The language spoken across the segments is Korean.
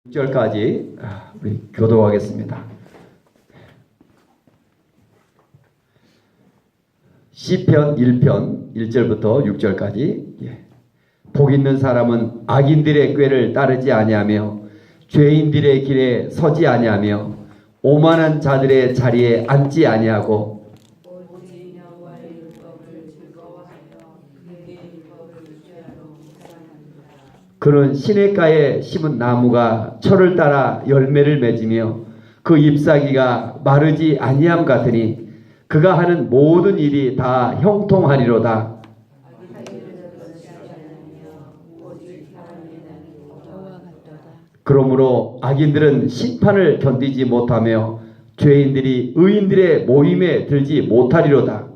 6절까지 우리 교독하겠습니다. 시편 1편 1절부터 6절까지. 복 있는 사람은 악인들의 꾀를 따르지 아니하며 죄인들의 길에 서지 아니하며 오만한 자들의 자리에 앉지 아니하고 그는 시냇가에 심은 나무가 철을 따라 열매를 맺으며 그 잎사귀가 마르지 아니함 같으니 그가 하는 모든 일이 다 형통하리로다. 그러므로 악인들은 심판을 견디지 못하며 죄인들이 의인들의 모임에 들지 못하리로다.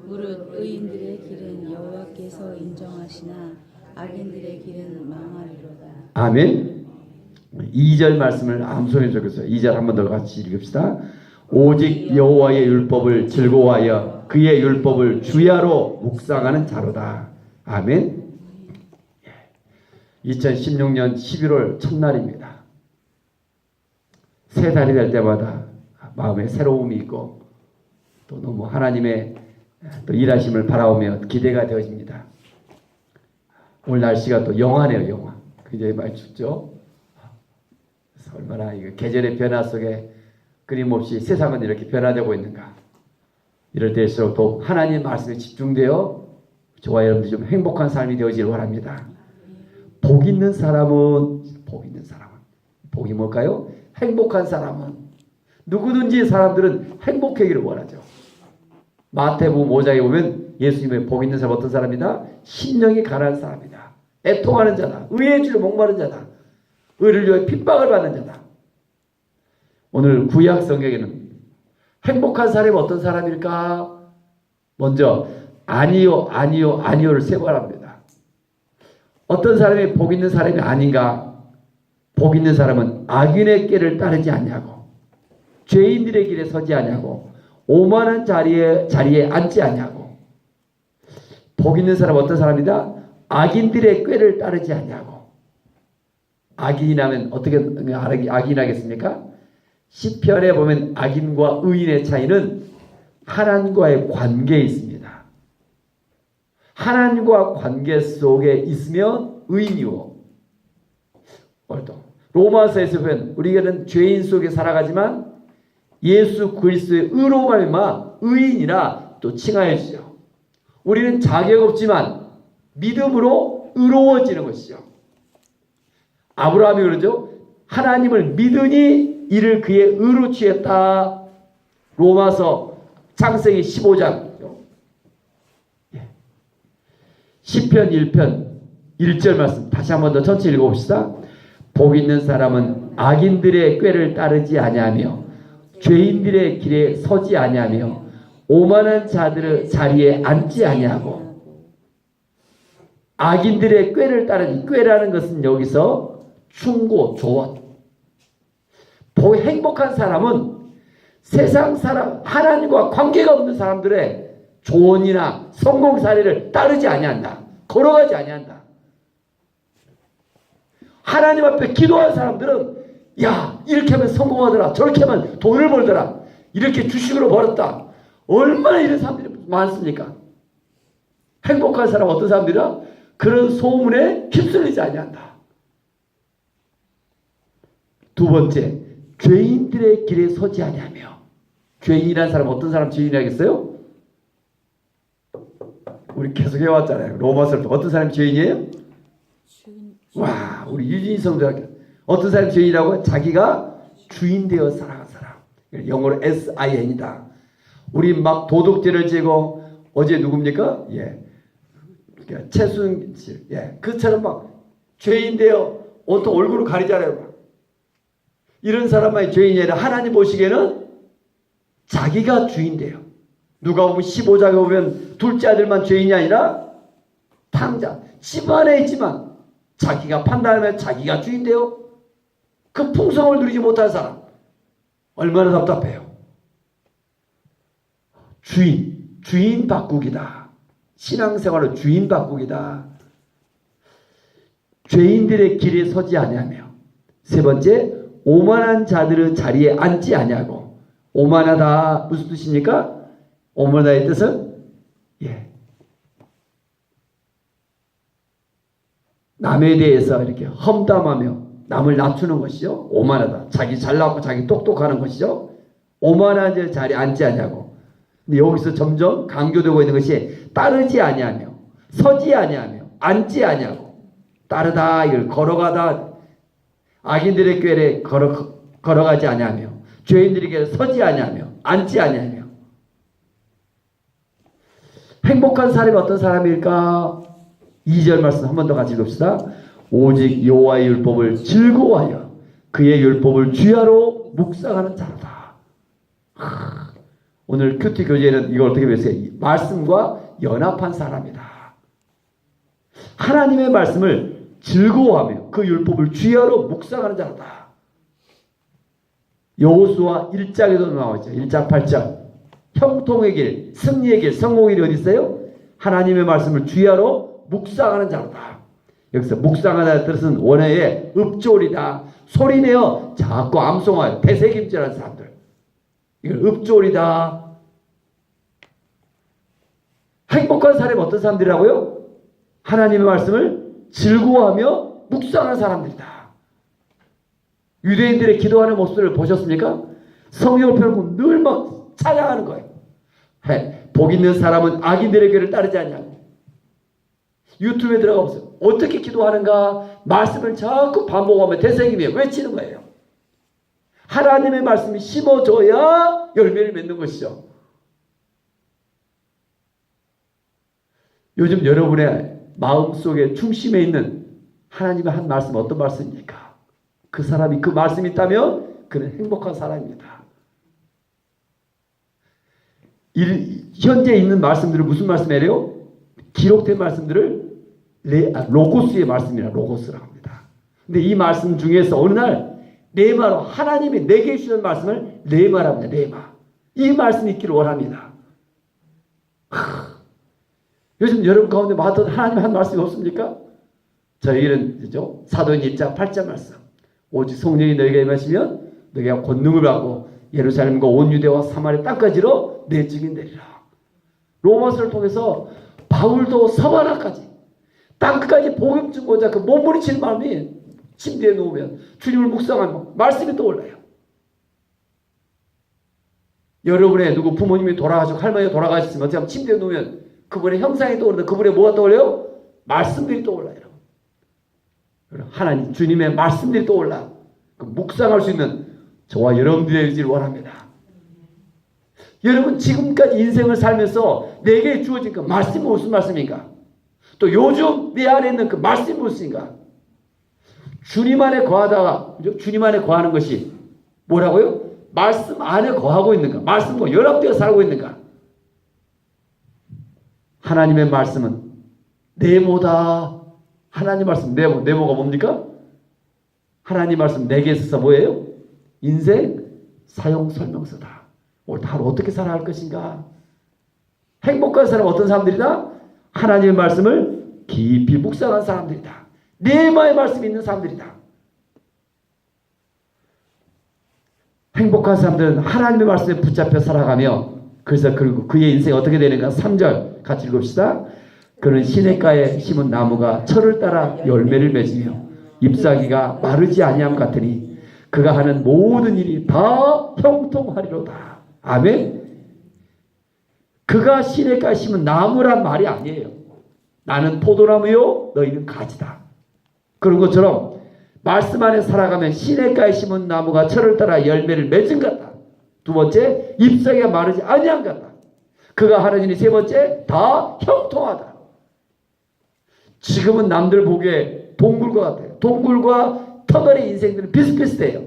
무릇 의인들의 길은 여호와께서 인정하시나 악인들의 길은 망하리로다. 아멘. 2절 말씀을 암송해 적었어요. 2절 한 번 더 같이 읽읍시다. 오직 여호와의 율법을 즐거워하여 그의 율법을 주야로 묵상하는 자로다. 아멘. 2016년 11월 첫날입니다. 새 달이 될 때마다 마음에 새로움이 있고 또 너무 하나님의 또 일하심을 바라오며 기대가 되어집니다. 오늘 날씨가 또 영하네요. 영하. 굉장히 많이 춥죠. 그래서 얼마나 이거 계절의 변화 속에 끊임없이 세상은 이렇게 변화되고 있는가. 이럴 때일수록 또 하나님 말씀에 집중되어 저와 여러분들이 좀 행복한 삶이 되어지길 원합니다. 복 있는 사람은 복이 뭘까요? 행복한 사람은 누구든지 사람들은 행복하기를 원하죠. 마태복음 5장에 보면 예수님의 복 있는 사람 어떤 사람이다? 심령이 가난한 사람이다. 애통하는 자다. 의의 주를 목마른 자다. 의를 위해 핍박을 받는 자다. 오늘 구약 성경에는 행복한 사람이 어떤 사람일까? 먼저 아니요를 세 번 합니다. 어떤 사람이 복 있는 사람이 아닌가? 복 있는 사람은 악인의 길을 따르지 아니하고 죄인들의 길에 서지 아니하고 오만한 자리에 앉지 아니하고. 복 있는 사람은 어떤 사람이다? 악인들의 꾀를 따르지 아니하고. 악인이라면 어떻게 악인하겠습니까? 시편에 보면 악인과 의인의 차이는 하나님과의 관계에 있습니다. 하나님과 관계 속에 있으면 의인이요. 로마서에서 보면 우리는 죄인 속에 살아가지만 예수 그리스도의 의로 말미암아 의인이라 또 칭하여 주죠. 우리는 자격 없지만 믿음으로 의로워지는 것이죠. 아브라함이 그러죠. 하나님을 믿으니 이를 그의 의로 취했다. 로마서 창세기 15장. 시편 1편 1절 말씀 다시 한 번 더 전체 읽어봅시다. 복 있는 사람은 악인들의 꾀를 따르지 아니하며 죄인들의 길에 서지 아니하며 오만한 자들의 자리에 앉지 아니하고. 악인들의 꾀를 따르니, 꾀라는 것은 여기서 충고, 조언. 행복한 사람은 세상 사람, 하나님과 관계가 없는 사람들의 조언이나 성공 사례를 따르지 아니한다. 걸어가지 아니한다. 하나님 앞에 기도한 사람들은 야, 이렇게 하면 성공하더라. 저렇게 하면 돈을 벌더라. 이렇게 주식으로 벌었다. 얼마나 이런 사람들이 많습니까? 행복한 사람 어떤 사람들이야? 그런 소문에 휩쓸리지 아니한다. 두 번째, 죄인들의 길에 서지 아니하며. 죄인이라는 사람 어떤 사람 죄인이라겠어요? 우리 계속 해왔잖아요. 로마서를 어떤 사람이 죄인이에요? 와, 우리 유진이 성도학교 어떤 사람이 죄인이라고? 자기가 주인 되어 살아간 사람. 영어로 SIN이다. 우리 막 도둑질을 지고 어제 누굽니까? 최순실. 그처럼 막 죄인 되어 온통 얼굴을 가리잖아요. 이런 사람만이 죄인이 아니라 하나님 보시기에는 자기가 주인 돼요. 누가 보면 15장에 보면 둘째 아들만 죄인이 아니라 탕자. 집안에 있지만 자기가 판단하면 자기가 주인 돼요. 그 풍성을 누리지 못한 사람. 얼마나 답답해요. 주인 바꾸기다. 신앙생활로 주인 바꾸기다. 죄인들의 길에 서지 아니하며 세 번째, 오만한 자들의 자리에 앉지 아니하고. 오만하다 무슨 뜻입니까? 오만하다의 뜻은 남에 대해서 이렇게 험담하며 남을 낮추는 것이죠. 오만하다. 자기 잘나고 자기 똑똑하는 것이죠. 오만한 자리에 앉지 아니하고. 근데 여기서 점점 강조되고 있는 것이 따르지 아니하며, 서지 아니하며, 앉지 아니하고. 따르다, 이걸 걸어가다, 악인들의 꾀에 걸어가지 아니하며, 죄인들에게 서지 아니하며, 앉지 아니하며. 행복한 사람이 어떤 사람일까? 2절 말씀 한 번 더 같이 읽읍시다. 오직 여호와의 율법을 즐거워하여 그의 율법을 주야로 묵상하는 자로다. 오늘 큐티 교재는 이걸 어떻게 배웠어요? 말씀과 연합한 사람이다. 하나님의 말씀을 즐거워하며 그 율법을 주야로 묵상하는 자로다. 여호수아 1장에도 나와있죠. 1장 8장. 형통의 길, 승리의 길, 성공의 길이 어디 있어요? 하나님의 말씀을 주야로 묵상하는 자로다. 여기서 묵상하다는 뜻은 원어의 읍조리다. 소리내어 자꾸 암송하여 되새김질하는 사람들. 이걸 읍조리다. 행복한 사람이 어떤 사람들이라고요? 하나님의 말씀을 즐거워하며 묵상하는 사람들이다. 유대인들의 기도하는 모습을 보셨습니까? 성경을 펴놓고 늘 막 찬양하는 거예요. 복 있는 사람은 악인들의 꾀를 따르지 않냐고. 유튜브에 들어가 보세요. 어떻게 기도하는가? 말씀을 자꾸 반복하며 되새기며 외치는 거예요. 하나님의 말씀이 심어져야 열매를 맺는 것이죠. 요즘 여러분의 마음속에 중심에 있는 하나님의 한 말씀 어떤 말씀입니까? 그 사람이 그 말씀이 있다면 그는 행복한 사람입니다. 현재 있는 말씀들은 무슨 말씀이래요? 기록된 말씀들을 로고스의 말씀이라 로고스라고 합니다. 근데 이 말씀 중에서 어느 날 레마로 하나님이 내게 주시는 말씀을 레마랍니다. 레마. 이 말씀이 있기를 원합니다. 요즘 여러분 가운데 하나님 한 말씀이 없습니까? 저희는 사도행 1장 8장 말씀. 오직 성령이 너희에게 임하시면 너희가 권능을 받고 예루살렘과 온 유대와 사마리아 땅까지로 내 증인 되리라. 로마서를 통해서 바울도 서바나까지 땅끝까지 복음 증거자 그 몸부림치는 마음이 침대에 누우면 주님을 묵상하면 말씀이 떠올라요. 여러분의 누구 부모님이 돌아가시고 할머니가 돌아가셨으면 어떻게 하면 침대에 누우면 그분의 형상이 떠오르는데 그분의 뭐가 떠올려요? 말씀들이 떠올라요. 하나님 주님의 말씀들이 떠올라 그 묵상할 수 있는 저와 여러분들의 의지를 원합니다. 여러분 지금까지 인생을 살면서 내게 주어진 그 말씀은 무슨 말씀인가? 또 요즘 내 안에 있는 그 말씀이 무엇인가? 주님 안에 거하다가 주님 안에 거하는 것이 뭐라고요? 말씀 안에 거하고 있는가? 말씀과 연합되어 살고 있는가? 하나님의 말씀은 네모다. 하나님 말씀 네모가 뭡니까? 하나님 말씀 내게 있어서 뭐예요? 인생 사용 설명서다. 오늘 하루 어떻게 살아야 할 것인가? 행복한 사람은 어떤 사람들이다? 하나님의 말씀을 깊이 묵상한 사람들이다. 네마의 말씀이 있는 사람들이다. 행복한 사람들은 하나님의 말씀에 붙잡혀 살아가며 그래서 그리고 그의 인생이 어떻게 되는가? 3절 같이 읽읍시다. 그는 시냇가에 심은 나무가 철을 따라 열매를 맺으며 잎사귀가 마르지 아니함 같으니 그가 하는 모든 일이 다 형통하리로다. 아멘. 그가 시냇가에 심은 나무란 말이 아니에요. 나는 포도나무요 너희는 가지다. 그런 것처럼 말씀 안에 살아가면 시냇가에 심은 나무가 철을 따라 열매를 맺은 것 같다. 두 번째, 잎사귀가 마르지 아니한 것 같다. 그가 하는 일이 세 번째, 다 형통하다. 지금은 남들 보기에 동굴과 같아요. 동굴과 터널의 인생들은 비슷비슷해요.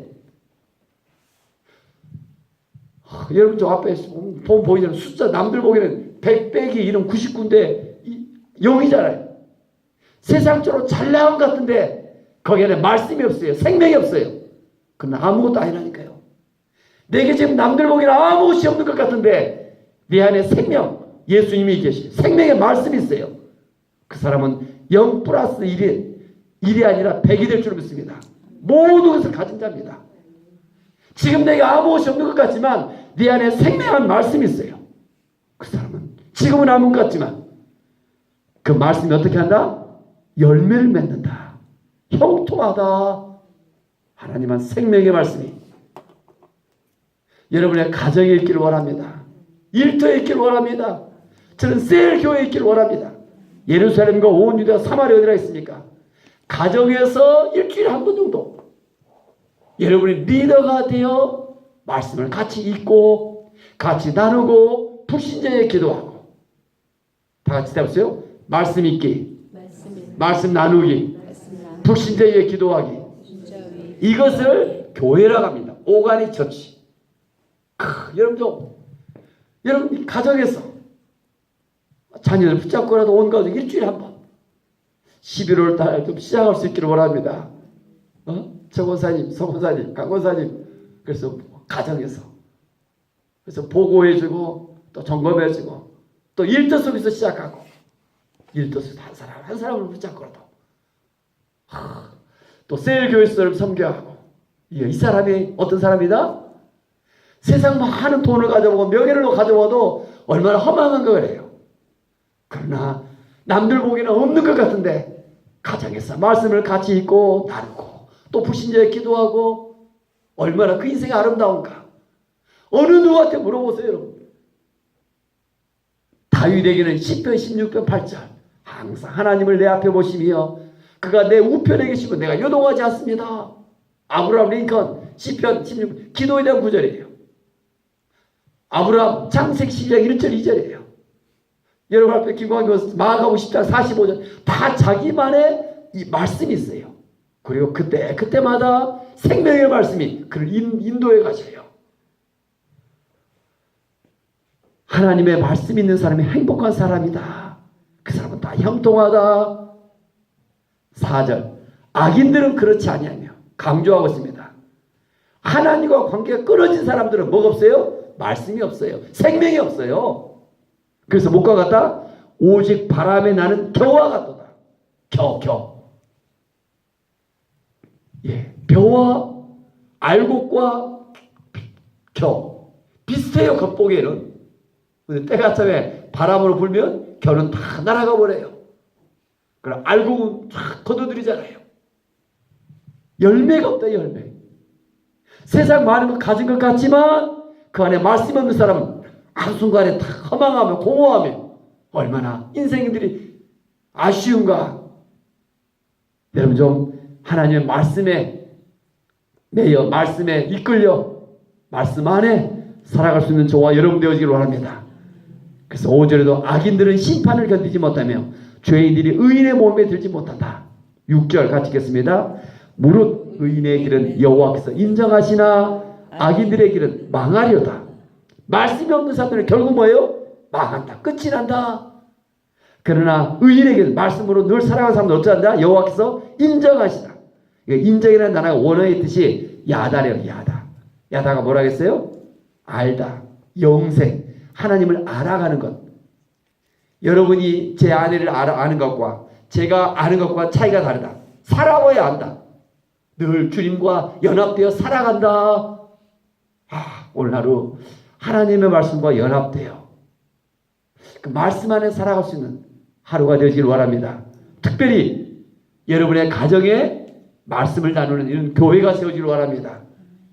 여러분 저 앞에 보면 보이잖아요. 숫자 남들 보기에는 100 빼기 이런 99인데 0이잖아요. 세상적으로 잘 나온 것 같은데 거기에는 말씀이 없어요. 생명이 없어요. 그건 아무것도 아니라니까요. 내게 지금 남들 보기에는 아무것이 없는 것 같은데 내 안에 생명, 예수님이 계시 생명의 말씀이 있어요. 그 사람은 0 플러스 1이 아니라 100이 될 줄 믿습니다. 모든 것을 가진 자입니다. 지금 내가 아무것이 없는 것 같지만 네 안에 생명한 말씀이 있어요. 그 사람은 지금은 아무 것 같지만 그 말씀이 어떻게 한다? 열매를 맺는다. 형통하다. 하나님은 생명의 말씀이 여러분의 가정에 있기를 원합니다. 일터에 있기를 원합니다. 저는 셀교회에 있기를 원합니다. 예루살렘과 온 유대와 사마리아 어디라 있습니까? 가정에서 일주일에 한 번 정도 여러분이 리더가 되어 말씀을 같이 읽고 같이 나누고 불신자에 기도하고 다 같이 해보세요. 말씀 읽기, 말씀 나누기, 불신자에 기도하기. 이것을 교회라고 합니다. 오가닉 처치. 여러분 가정에서 자녀를 붙잡고라도 온 가족 일주일에 한 번 11월 달 좀 시작할 수 있기를 원합니다. 정 권사님, 성 권사님, 강 권사님. 그래서 가정에서 그래서 보고해주고 또 점검해주고 또 일터 속에서 시작하고 일터 속에서 한 사람을 붙잡고라도 또 셀교회에서 섬겨하고 이 사람이 어떤 사람이다? 세상 많은 돈을 가져오고 명예를 가져와도 얼마나 허망한 거래요. 그러나 남들 보기에는 없는 것 같은데 가정에서 말씀을 같이 읽고 나누고 또 불신자에 기도하고 얼마나 그 인생이 아름다운가. 어느 누구한테 물어보세요 여러분. 다윗에게는 10편 16편 8절 항상 하나님을 내 앞에 보시며 그가 내 우편에 계시고 내가 요동하지 않습니다. 아브라함 링컨 10편 16편 기도에 대한 구절이에요. 아브라함 창세기 12장 1절 2절이에요. 여러분 앞에 김광규 마가복음 10장 45절 다 자기만의 이 말씀이 있어요. 그리고 그때마다 생명의 말씀이 그를 인도해 가셔요. 하나님의 말씀 있는 사람이 행복한 사람이다. 그 사람은 다 형통하다. 4절 악인들은 그렇지 아니하며 강조하고 있습니다. 하나님과 관계가 끊어진 사람들은 뭐가 없어요? 말씀이 없어요. 생명이 없어요. 그래서 못과 같다? 오직 바람에 나는 겨와 같도다. 벼와 알곡과 겨 비슷해요. 겉보기에는. 근데 때가 참에 바람으로 불면 겨는 다 날아가 버려요. 그럼 알곡은 쫙 걷어들이잖아요. 열매가 없다. 열매. 세상 많은 것 가진 것 같지만 그 안에 말씀 없는 사람은 한순간에 다 허망하며 공허하며 얼마나 인생들이 아쉬운가. 여러분 좀 하나님의 말씀에 매여 말씀에 이끌려 말씀 안에 살아갈 수 있는 저와 여러분 되어지기를 원합니다. 그래서 5절에도 악인들은 심판을 견디지 못하며 죄인들이 의인의 몸에 들지 못한다. 6절 같이 읽겠습니다. 무릇 의인의 길은 여호와께서 인정하시나 악인들의 길은 망하려다. 말씀이 없는 사람들은 결국 뭐예요? 망한다. 끝이 난다. 그러나 의인의 길은 말씀으로 늘 살아가는 사람들 어쩌한다? 여호와께서 인정하시다. 인정이라는 단어가 원어의 뜻이 야다래요. 야다가 뭐라 했어요? 알다. 영생. 하나님을 알아가는 것. 여러분이 제 아내를 아는 것과 제가 아는 것과 차이가 다르다. 살아와야 안다. 늘 주님과 연합되어 살아간다. 오늘 하루 하나님의 말씀과 연합되어 그 말씀 안에 살아갈 수 있는 하루가 되기를 원합니다. 특별히 여러분의 가정에 말씀을 나누는 이런 교회가 세워지기를 원합니다.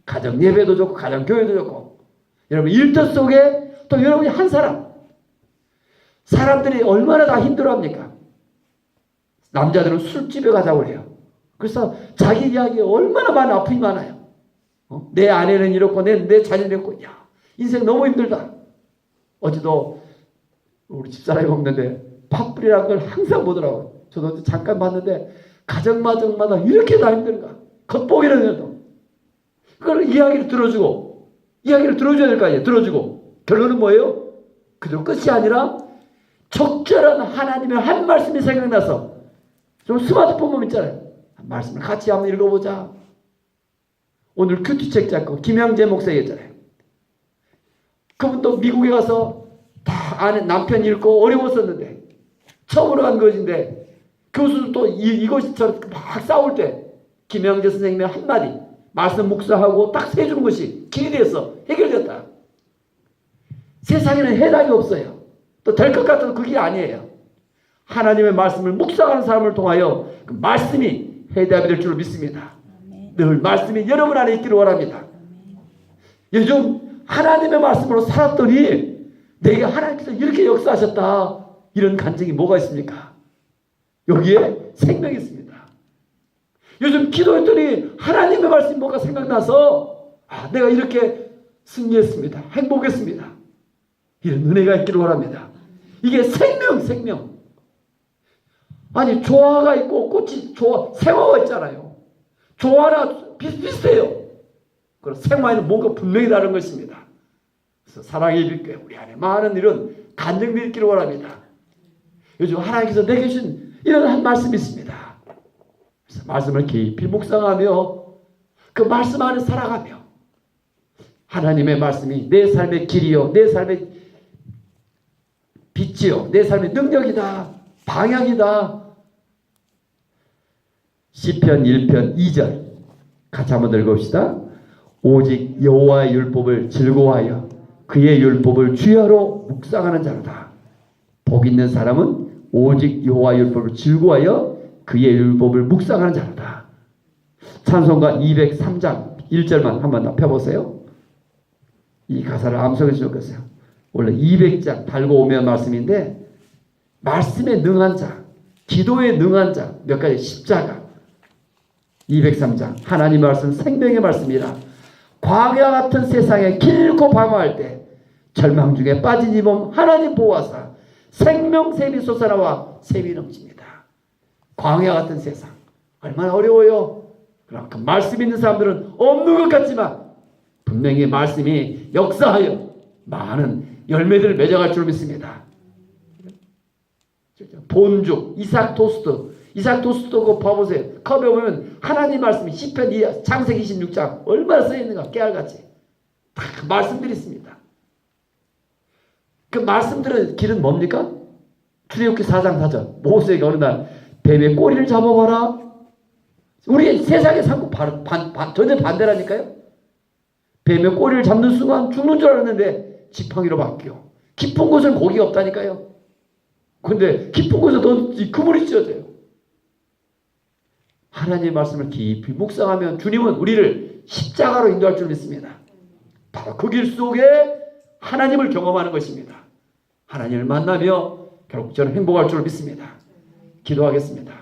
가정 예배도 좋고 가정 교회도 좋고 여러분 일터 속에 또 여러분이 한 사람들이 얼마나 다 힘들어합니까? 남자들은 술집에 가자고 해요. 그래서 자기 이야기에 얼마나 많은 아픔이 많아요. 내 아내는 이렇고 내 자녀는 이렇고 야 인생 너무 힘들다. 어제도 우리 집사람이 먹는데 팥불이라는 걸 항상 보더라고요. 저도 잠깐 봤는데 가정마다 이렇게 다 힘든가. 겉보기는 해도 그걸 이야기를 들어줘야 될 거 아니에요. 들어주고 결론은 뭐예요? 그대로 끝이 아니라 적절한 하나님의 한 말씀이 생각나서 좀 스마트폰 보면 있잖아요. 말씀을 같이 한번 읽어보자. 오늘 큐티책 작가 김양재 목사 얘기했잖아요. 그분도 미국에 가서 다 아내 남편 읽고 어려웠었는데 처음으로 간 것인데 교수도 이것처럼 막 싸울 때 김영재 선생님의 한마디 말씀 묵상하고 딱 세주는 것이 길이 돼서 해결됐다. 세상에는 해답이 없어요. 또 될 것 같아도 그게 아니에요. 하나님의 말씀을 묵상하는 사람을 통하여 그 말씀이 해답이 될 줄 믿습니다. 늘 말씀이 여러분 안에 있기를 원합니다. 요즘 하나님의 말씀으로 살았더니 내게 하나님께서 이렇게 역사하셨다, 이런 간증이 뭐가 있습니까? 여기에 생명이 있습니다. 요즘 기도했더니 하나님의 말씀이 뭐가 생각나서 내가 이렇게 승리했습니다, 행복했습니다, 이런 은혜가 있기를 원합니다. 이게 생명. 아니 조화가 있고 꽃이 생화가 있잖아요. 조화나 비슷비슷해요. 그럼 생화에는 뭔가 분명히 다른 것입니다. 그래서 사랑의 빛교회 우리 안에 많은 이런 간증들이 있기를 원합니다. 요즘 하나님께서 내게 주신 이런 한 말씀이 있습니다. 그래서 말씀을 깊이 묵상하며 그 말씀 안에 살아가며 하나님의 말씀이 내 삶의 길이요, 내 삶의 빛이요, 내 삶의 능력이다, 방향이다. 시편 1편 2절 같이 한번 읽어봅시다. 오직 여호와의 율법을 즐거워하여 그의 율법을 주야로 묵상하는 자로다. 복 있는 사람은 오직 여호와의 율법을 즐거워하여 그의 율법을 묵상하는 자로다. 찬송가 203장 1절만 한번 더 펴보세요. 이 가사를 암송해 주셨겠어요. 원래 200장 달고 오면 말씀인데 말씀에 능한 자, 기도에 능한 자, 몇 가지 십자가. 203장 하나님 말씀 생명의 말씀이라 광야 같은 세상에 길고 방황할 때 절망 중에 빠진 이 몸 하나님 보호하사 생명샘이 솟아나와 샘이 넘칩니다. 광야 같은 세상 얼마나 어려워요. 그럼 그 말씀 있는 사람들은 없는 것 같지만 분명히 말씀이 역사하여 많은 열매들을 맺어갈 줄 믿습니다. 본죽 이삭 토스트 그 봐보세요. 컵에 보면 하나님 말씀이 시편 2 창세기 26장 얼마나 써있는가 깨알같이 다 그 말씀들이 있습니다. 그 말씀들의 길은 뭡니까? 출애굽기 4장 4절 모세에게 어느 날 뱀의 꼬리를 잡아봐라. 우리 세상에 살고 전혀 반대라니까요. 뱀의 꼬리를 잡는 순간 죽는 줄 알았는데 지팡이로 바뀌어. 깊은 곳은 고기가 없다니까요. 근데 깊은 곳에 더 그물이 찢어져요. 하나님의 말씀을 깊이 묵상하면 주님은 우리를 십자가로 인도할 줄 믿습니다. 바로 그 길 속에 하나님을 경험하는 것입니다. 하나님을 만나며 결국 저는 행복할 줄 믿습니다. 기도하겠습니다.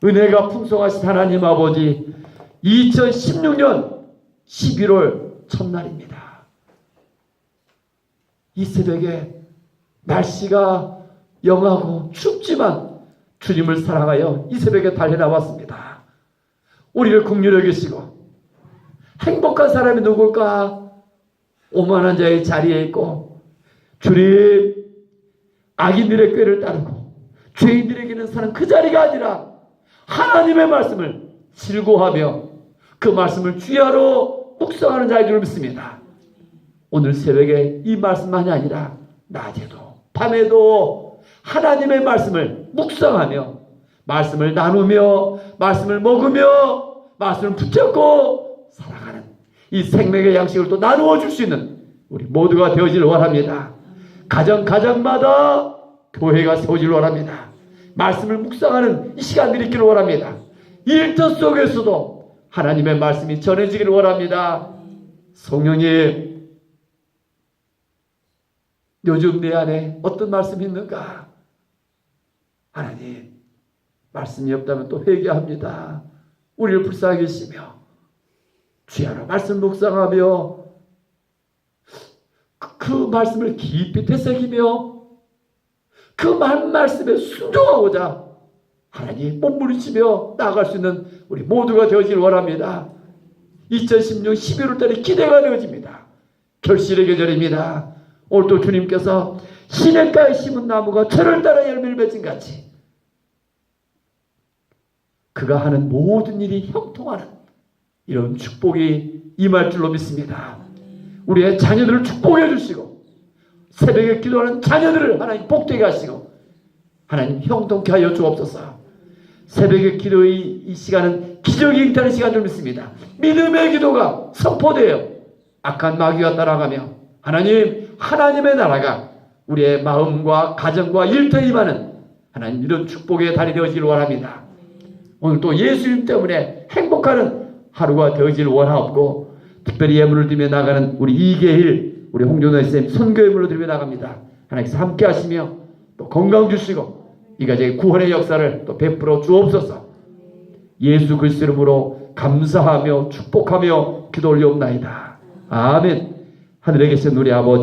은혜가 풍성하신 하나님 아버지, 2016년 11월 첫날입니다. 이 새벽에 날씨가 영하고 춥지만 주님을 사랑하여 이 새벽에 달려나왔습니다. 우리를 긍휼히 여기시고 행복한 사람이 누굴까? 오만한 자의 자리에 있고 주님 악인들의 꾀를 따르고 죄인들에게는 사는 그 자리가 아니라 하나님의 말씀을 즐거워하며 그 말씀을 주야로 묵상하는 자인 줄 믿습니다. 오늘 새벽에 이 말씀만이 아니라 낮에도 밤에도 하나님의 말씀을 묵상하며 말씀을 나누며 말씀을 먹으며 말씀을 붙잡고 살아가는 이 생명의 양식을 또 나누어 줄 수 있는 우리 모두가 되어지를 원합니다. 가정마다 교회가 세워지를 원합니다. 말씀을 묵상하는 이 시간들이 있기를 원합니다. 일터 속에서도 하나님의 말씀이 전해지기를 원합니다. 성령님, 요즘 내 안에 어떤 말씀이 있는가? 하나님, 말씀이 없다면 또 회개합니다. 우리를 불쌍히 여기시며 주야로 말씀 묵상하며 그 말씀을 깊이 되새기며 그 말씀에 순종하고자 하나님 몸부림치며 나아갈 수 있는 우리 모두가 되어지길 원합니다. 2016년 11월 달에 기대가 되어집니다. 결실의 계절입니다. 오늘 또 주님께서 시냇가에 심은 나무가 철을 따라 열매를 맺은 같이 그가 하는 모든 일이 형통하는 이런 축복이 임할 줄로 믿습니다. 우리의 자녀들을 축복해 주시고 새벽에 기도하는 자녀들을 하나님 복되게 하시고 하나님 형통케 하여 주옵소서. 새벽의 기도의 이 시간은 기적이 잉타는 시간 줄 믿습니다. 믿음의 기도가 선포돼요. 악한 마귀가 따라가며 하나님의 나라가 우리의 마음과 가정과 일터에 임하는 하나님 이런 축복의 달이 되어지길 원합니다. 오늘 또 예수님 때문에 행복하는 하루가 되어지길 원하옵고, 특별히 예물을 드리며 나가는 우리 이계일, 우리 홍준호 쌤 선교 예물을 드리며 나갑니다. 하나님께서 함께 하시며 또 건강 주시고 이 가정의 구원의 역사를 또 베풀어 주옵소서. 예수 그리스도 이름으로 감사하며 축복하며 기도 올리옵나이다. 아멘. 하늘에 계신 우리 아버지,